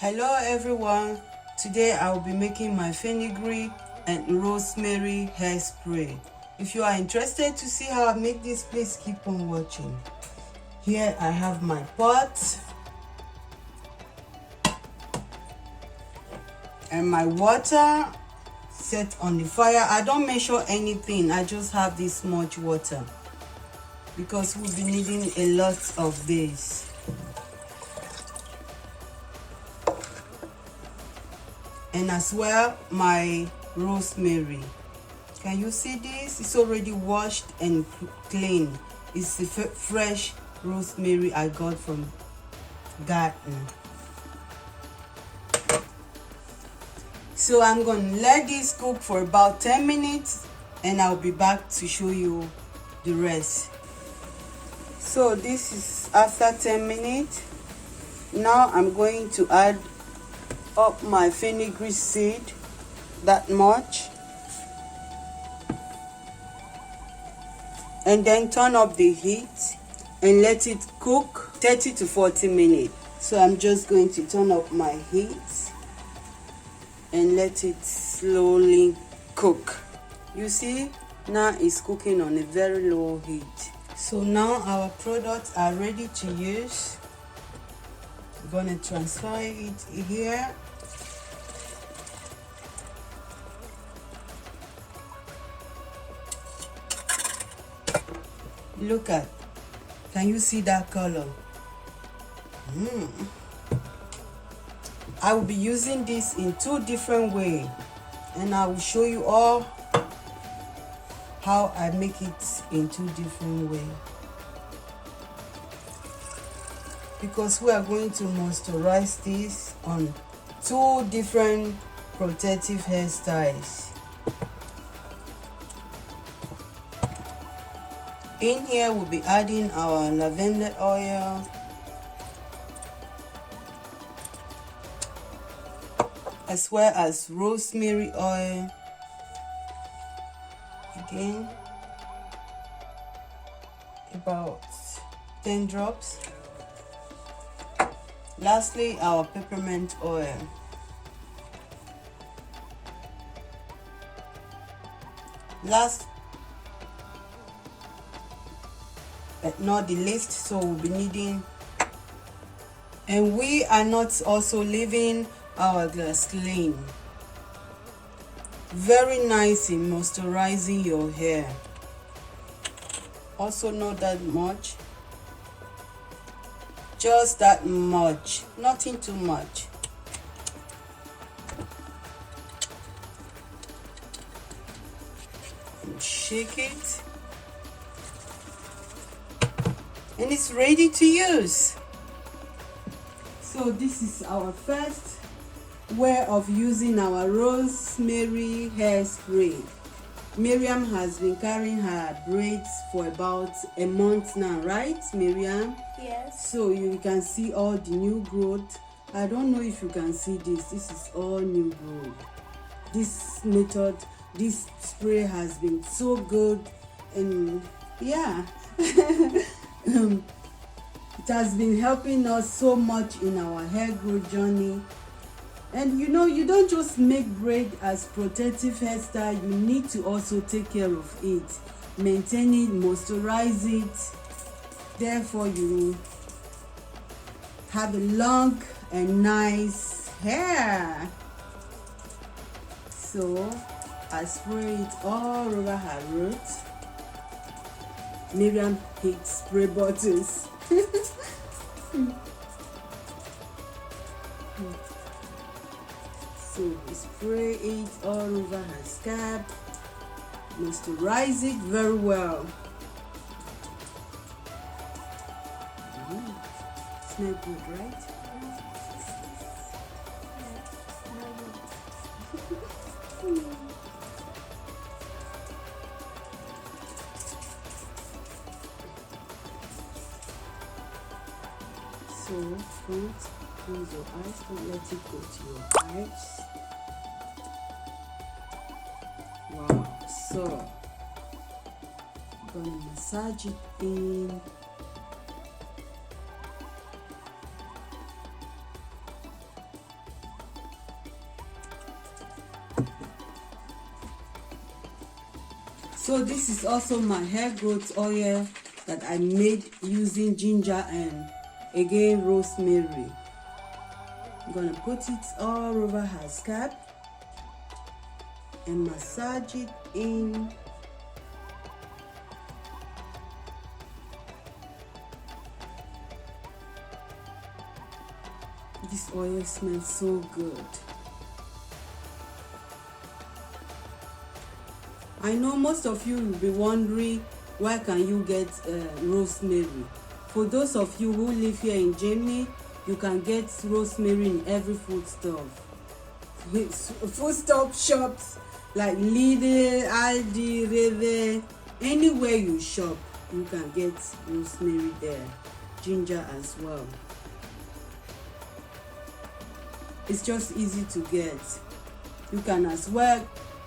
Hello everyone, today I will be making my fenugreek and rosemary hairspray. If you are interested to see how I make this, please keep on watching. Here I have my pot and my water set on the fire. I don't measure anything, I just have this much water because we'll be needing a lot of this. And as well my rosemary. Can you see this? It's already washed and clean. It's the fresh rosemary I got from garden. So I'm going to let this cook for about 10 minutes and I'll be back to show you the rest. So this is after 10 minutes. Now I'm going to add up my fenugreek seed, that much, and then turn up the heat and let it cook 30 to 40 minutes. So I'm just going to turn up my heat and let it slowly cook. You see, now it's cooking on a very low heat. So now our products are ready to use. I'm going to transfer it here. Look at, can you see that color? I will be using this in 2 different ways and I will show you all how I make it in 2 different ways, because we are going to moisturize this on 2 different protective hairstyles. In here we'll be adding our lavender oil, as well as rosemary oil. Again, about 10 drops. Lastly, our peppermint oil. Last but not the least, so we'll be needing, and we are not also leaving our glass clean. Very nice in moisturizing your hair. Also not that much, just that much, nothing too much. And shake it, and it's ready to use. So this is our first way of using our rosemary hairspray. Miriam has been carrying her braids for about a month now, right, Miriam? Yes. So you can see all the new growth. I don't know if you can see this. This is all new growth. This method, this spray has been so good, and yeah. It has been helping us so much in our hair growth journey. And you know, you don't just make braid as protective hairstyle, you need to also take care of it, maintain it, moisturize it. Therefore you have a long and nice hair. So I spray it all over her roots. Miriam hates spray bottles. So we spray it all over her scalp, moisturize it very well. Smell good, right? So don't close your eyes, don't let it go to your eyes. Wow, so I'm gonna massage it in. So this is also my hair growth oil that I made using ginger and again rosemary. I'm gonna put it all over her scalp and massage it in. This oil smells so good. I know most of you will be wondering, where can you get rosemary? For those of you who live here in Germany, you can get rosemary in every foodstuff. Foodstuff shops like Lidl, Aldi, Rewe, anywhere you shop, you can get rosemary there. Ginger as well. It's just easy to get. You can as well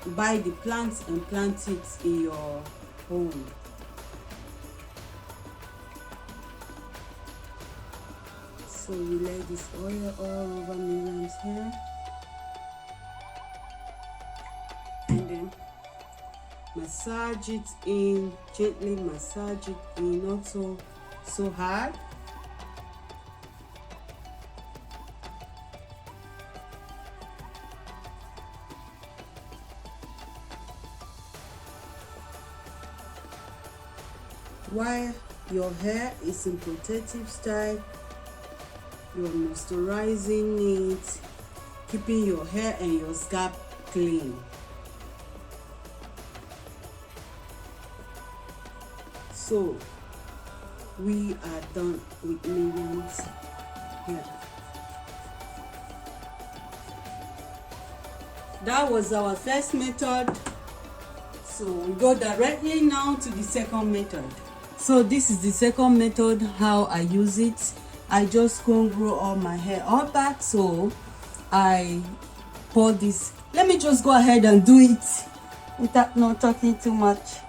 buy the plants and plant it in your home. So we lay this oil all over Miriam's hair, and then massage it in, gently massage it in, not so hard. While your hair is in protective style, you're moisturizing it, keeping your hair and your scalp clean. So we are done with Miriam's hair. That was our first method. So we go directly now to the second method. So this is the second method, how I use it. I just comb grow all my hair all back, so I pour this. Let me just go ahead and do it without not talking too much.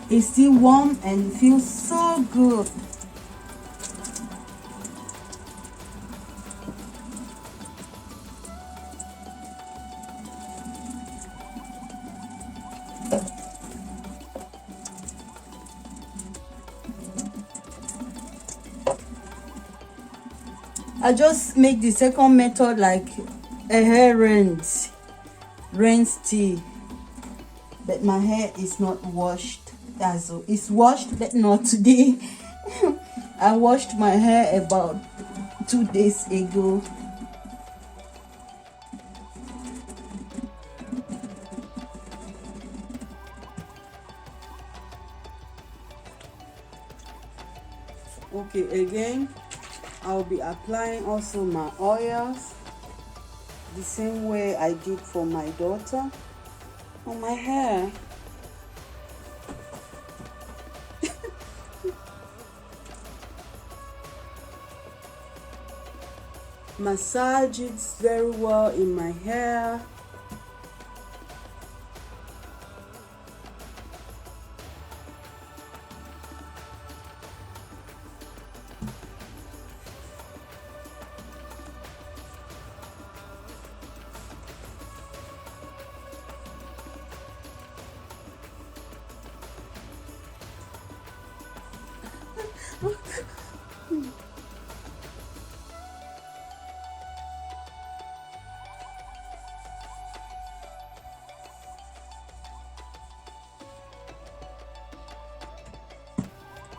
It's still warm and it feels so good. I just make the second method like a hair rinse tea, but my hair is not washed. It's washed, but not today. I washed my hair about 2 days ago. Okay, again I'll be applying also my oils the same way I did for my daughter on my hair. Massage it very well in my hair.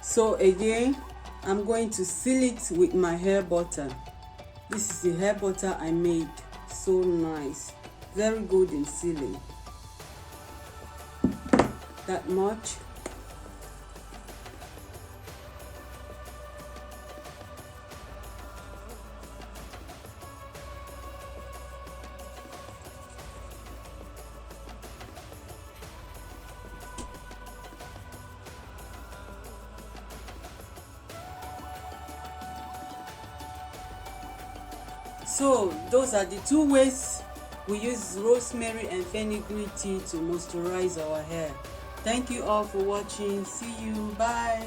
So again, I'm going to seal it with my hair butter. This is the hair butter I made. So nice, very good in sealing. That much. So those are the two ways we use rosemary and fenugreek tea to moisturize our hair. Thank you all for watching. See you. Bye.